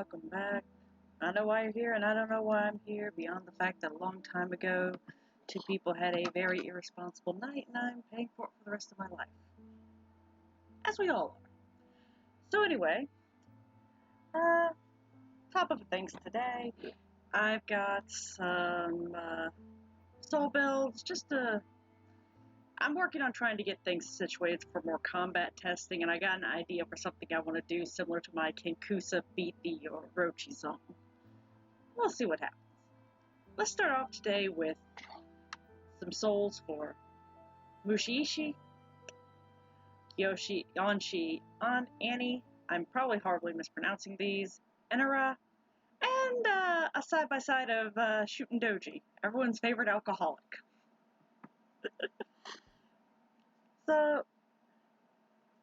welcome back. I know why you're here, and I don't know why I'm here, beyond the fact that a long time ago, two people had a very irresponsible night, and I'm paying for it for the rest of my life. As we all are. So anyway, top of things today, I've got some soul builds, I'm working on trying to get things situated for more combat testing, and I got an idea for something I want to do similar to my Kenkusa beat the Orochi zone. We'll see what happens. Let's start off today with some souls for Mushishi, Kyonshi Ani, I'm probably horribly mispronouncing these, Enenra, and a side-by-side of Shuten Doji, everyone's favorite alcoholic. So,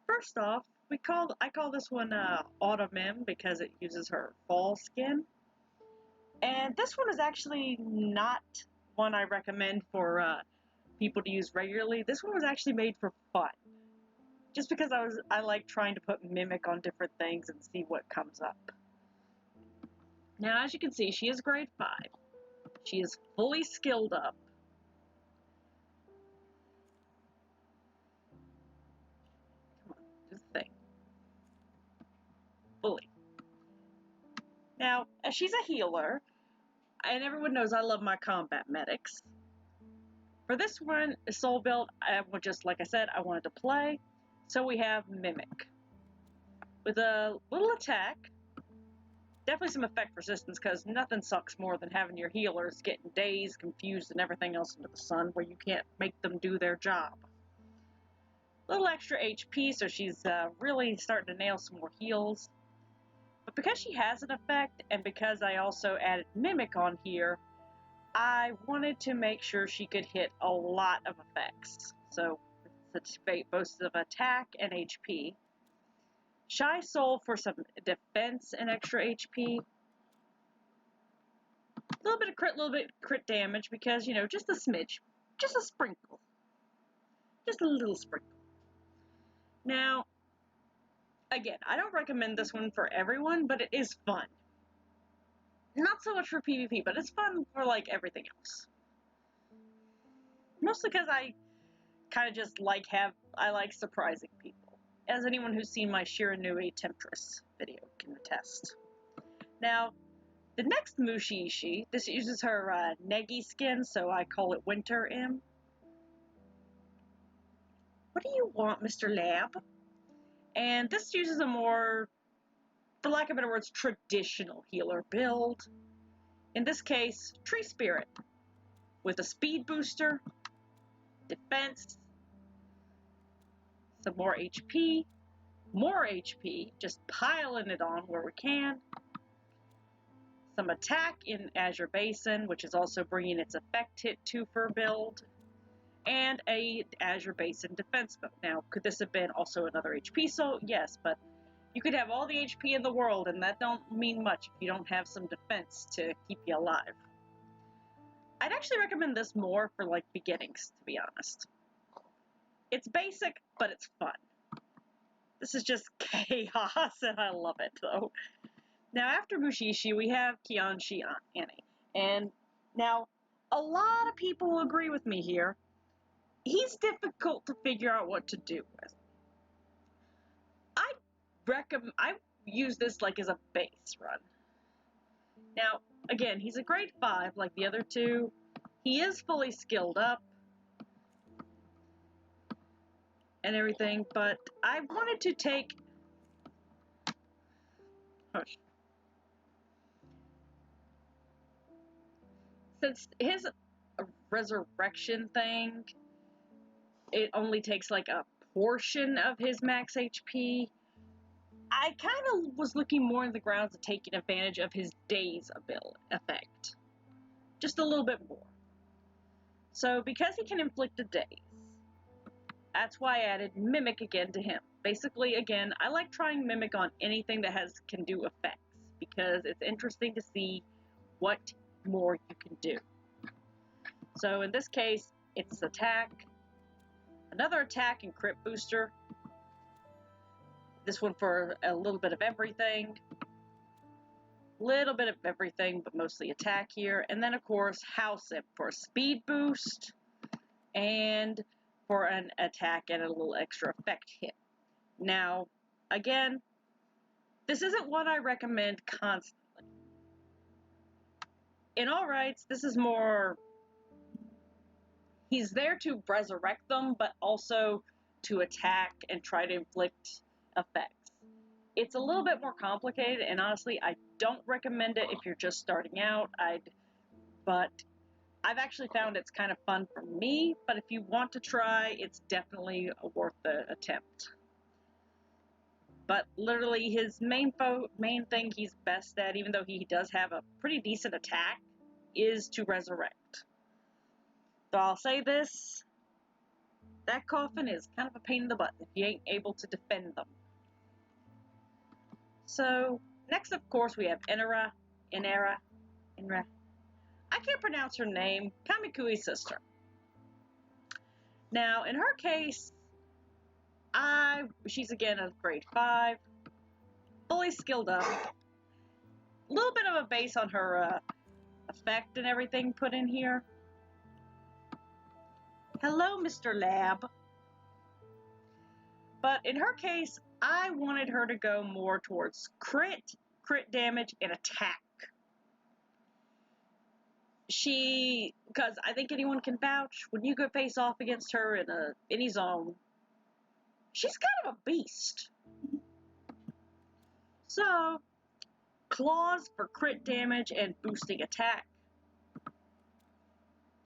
first off, I call this one Autumn because it uses her fall skin. And this one is actually not one I recommend for people to use regularly. This one was actually made for fun. Just because I like trying to put Mimic on different things and see what comes up. Now, as you can see, she is grade 5. She is fully skilled up. Come on, just think. Fully. Now, as she's a healer, and everyone knows I love my combat medics. For this one, a soul build, just like I said, I wanted to play. So we have Mimic. With a little attack, definitely some effect resistance, because nothing sucks more than having your healers getting dazed, confused, and everything else under the sun, where you can't make them do their job. A little extra HP, so she's really starting to nail some more heals. But because she has an effect, and because I also added Mimic on here, I wanted to make sure she could hit a lot of effects. So, it's both of attack and HP. Shy Soul for some defense and extra HP. A little bit of crit damage because, you know, just a smidge. Just a sprinkle. Just a little sprinkle. Now, again, I don't recommend this one for everyone, but it is fun. Not so much for PvP, but it's fun for, like, everything else. Mostly because I kind of just I like surprising people. As anyone who's seen my Shiranui Temptress video can attest. Now, the next Mushishi, this uses her Negi skin, so I call it Winter M. What do you want, Mr. Lab? And this uses a more, for lack of better words, traditional healer build. In this case, Tree Spirit, with a speed booster, defense, some more HP, just piling it on where we can, some attack in Azure Basin, which is also bringing its effect hit 2 for build, and a Azure Basin defense mode. Now, could this have been also another HP soul? Yes, but you could have all the HP in the world, and that don't mean much if you don't have some defense to keep you alive. I'd actually recommend this more for, like, beginnings, to be honest. It's basic, but it's fun. This is just chaos, and I love it, though. Now, after Mushishi, we have Kyonshi Ani. And now, a lot of people will agree with me here. He's difficult to figure out what to do with. I use this like as a base run. Now, again, he's a grade 5 like the other two. He is fully skilled up and everything, but I wanted to take... Hush. Since his resurrection thing, it only takes like a portion of his max HP, I kind of was looking more in the grounds of taking advantage of his daze effect. Just a little bit more. So, because he can inflict a daze, that's why I added Mimic again to him. Basically, again, I like trying Mimic on anything that can do effects, because it's interesting to see what more you can do. So, in this case, it's attack, another attack and crit booster. This one for a little bit of everything. Little bit of everything, but mostly attack here. And then, of course, House Imp for a speed boost and for an attack and a little extra effect hit. Now, again, this isn't what I recommend constantly. In all rights, this is more... He's there to resurrect them, but also to attack and try to inflict effects. It's a little bit more complicated, and honestly, I don't recommend it if you're just starting out. But I've actually found it's kind of fun for me, but if you want to try, it's definitely worth the attempt. But literally, his main thing he's best at, even though he does have a pretty decent attack, is to resurrect. So I'll say this, that coffin is kind of a pain in the butt if you ain't able to defend them. So, next, of course, we have Enenra. I can't pronounce her name, Kamikui's sister. Now, in her case, she's again a grade 5, fully skilled up. A little bit of a base on her effect and everything put in here. Hello, Mr. Lab. But in her case, I wanted her to go more towards crit damage, and attack. Because I think anyone can vouch, when you go face off against her in any zone, she's kind of a beast. So, claws for crit damage and boosting attack.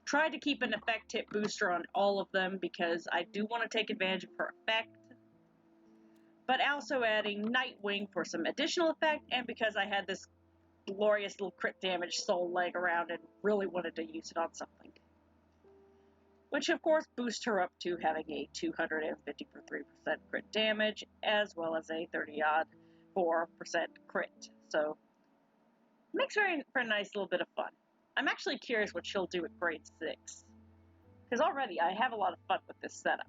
Tried to keep an effect hit booster on all of them because I do want to take advantage of her effect. But also adding Nightwing for some additional effect, and because I had this glorious little crit damage soul laying around and really wanted to use it on something. Which of course boosts her up to having a 250 for 3% crit damage, as well as a 30-odd 4% crit. So, makes her for a nice little bit of fun. I'm actually curious what she'll do at grade 6. Because already I have a lot of fun with this setup.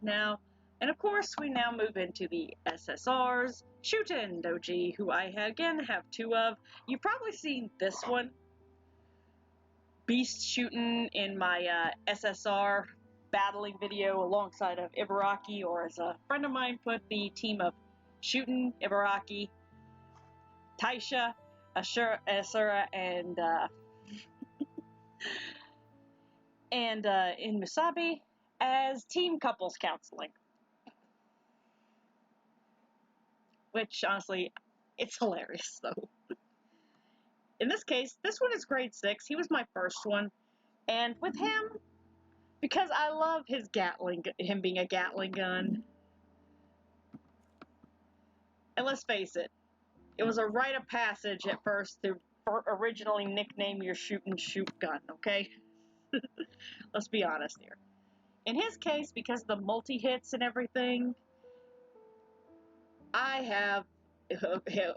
Now, and of course, we now move into the SSRs. Shuten Doji, who I again have 2 of. You've probably seen this one, Beast Shuten, in my SSR battling video alongside of Ibaraki, or as a friend of mine put, the team of Shuten, Ibaraki, Taisha, Asura, and in Musabi as team couples counseling. Which, honestly, it's hilarious, though. In this case, this one is grade 6. He was my first one. And with him, because I love his him being a Gatling gun. And let's face it, it was a rite of passage at first to originally nickname your shoot gun, okay? Let's be honest here. In his case, because of the multi-hits and everything, I have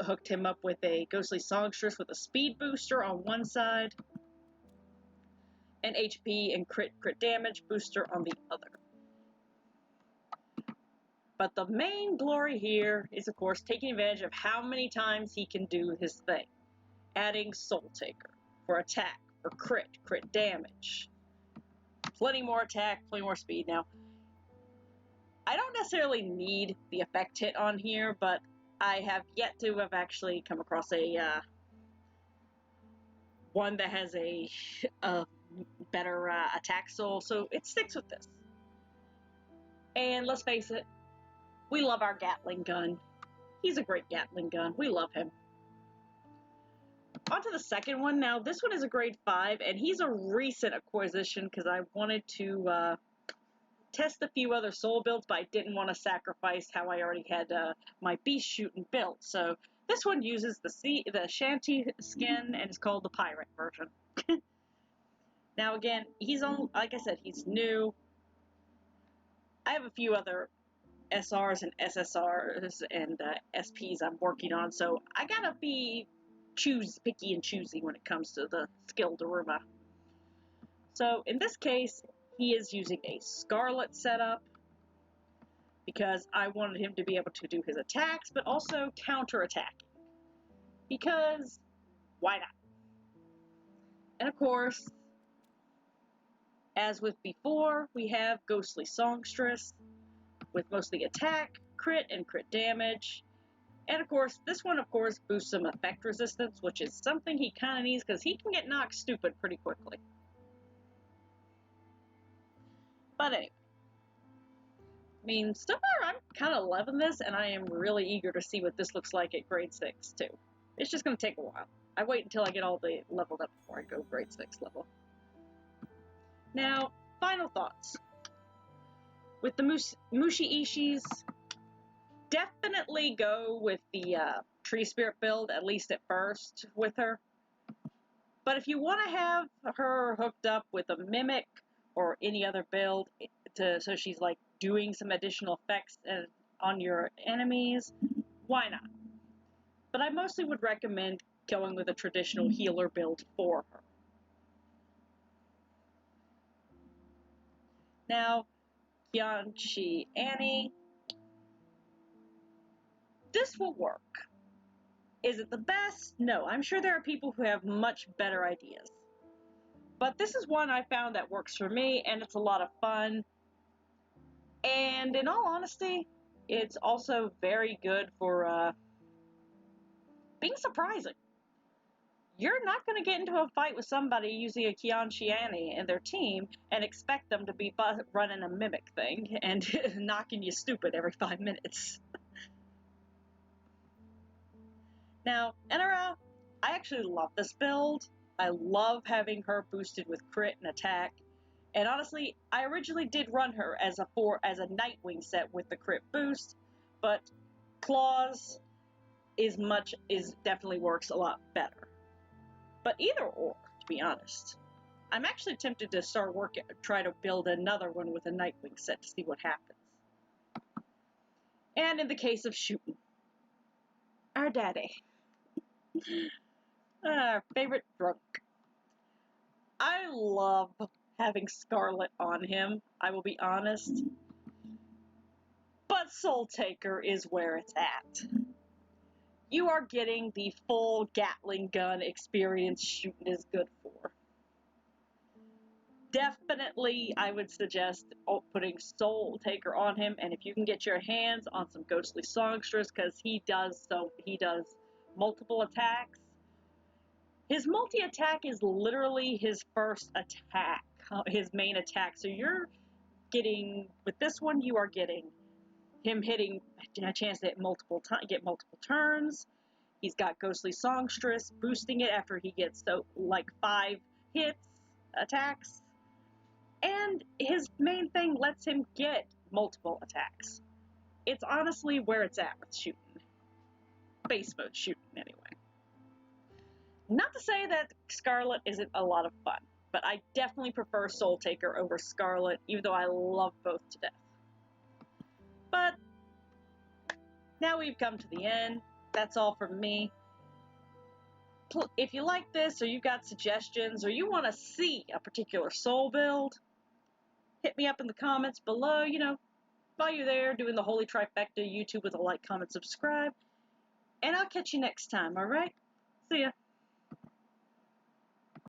hooked him up with a Ghostly Songstress with a speed booster on one side, an HP and crit damage booster on the other. But the main glory here is, of course, taking advantage of how many times he can do his thing. Adding Soul Taker for attack, for crit damage. Plenty more attack, plenty more speed. Now, I don't necessarily need the effect hit on here, but I have yet to have actually come across a one that has a better attack soul, so it sticks with this. And let's face it, we love our Gatling gun. He's a great Gatling gun. We love him. On to the second one. Now, this one is a grade 5, and he's a recent acquisition because I wanted to test a few other soul builds, but I didn't want to sacrifice how I already had my Beast Shooting built. So this one uses the Shanty skin, and it's called the Pirate version. Now, again, he's on, like I said, he's new. I have a few other SRs and SSRs and SPs I'm working on, so I gotta be picky and choosy when it comes to the skilled Daruma. So in this case, he is using a Scarlet setup, because I wanted him to be able to do his attacks, but also counterattack. Because why not? And of course, as with before, we have Ghostly Songstress with mostly attack, crit, and crit damage. And of course, this one, of course, boosts some effect resistance, which is something he kind of needs because he can get knocked stupid pretty quickly. But anyway, I mean, so far I'm kind of loving this, and I am really eager to see what this looks like at grade 6, too. It's just going to take a while. I wait until I get all the leveled up before I go grade 6 level. Now, final thoughts. With the Mushishis, definitely go with the Tree Spirit build, at least at first, with her. But if you want to have her hooked up with a Mimic or any other build, so she's like doing some additional effects on your enemies, why not? But I mostly would recommend going with a traditional healer build for her. Now, Kyonshi Ani, this will work. Is it the best? No, I'm sure there are people who have much better ideas. But this is one I found that works for me, and it's a lot of fun. And in all honesty, it's also very good for being surprising. You're not going to get into a fight with somebody using a Kyonshi Ani in their team and expect them to be running a Mimic thing and knocking you stupid every 5 minutes. Now, Enenra, I actually love this build. I love having her boosted with crit and attack. And honestly, I originally did run her as a Nightwing set with the crit boost, but Claws definitely works a lot better. But either or, to be honest. I'm actually tempted to try to build another one with a Nightwing set to see what happens. And in the case of Shuten, our daddy. Our favorite drunk. I love having Scarlet on him, I will be honest. But Soul Taker is where it's at. You are getting the full Gatling gun experience Shuten is good for. Definitely, I would suggest putting Soul Taker on him, and if you can get your hands on some Ghostly Songstress, because he does multiple attacks. His multi-attack is literally his first attack, his main attack. So with this one, you are getting him hitting a chance to get multiple turns. He's got Ghostly Songstress boosting it after he gets 5 attacks. And his main thing lets him get multiple attacks. It's honestly where it's at with Shuten. Base mode Shuten, anyway. Not to say that Scarlet isn't a lot of fun, but I definitely prefer Soul Taker over Scarlet, even though I love both to death. But now we've come to the end. That's all from me. If you like this, or you've got suggestions, or you want to see a particular Soul build, hit me up in the comments below. While you're there doing the holy trifecta, YouTube with a like, comment, subscribe. And I'll catch you next time, alright? See ya.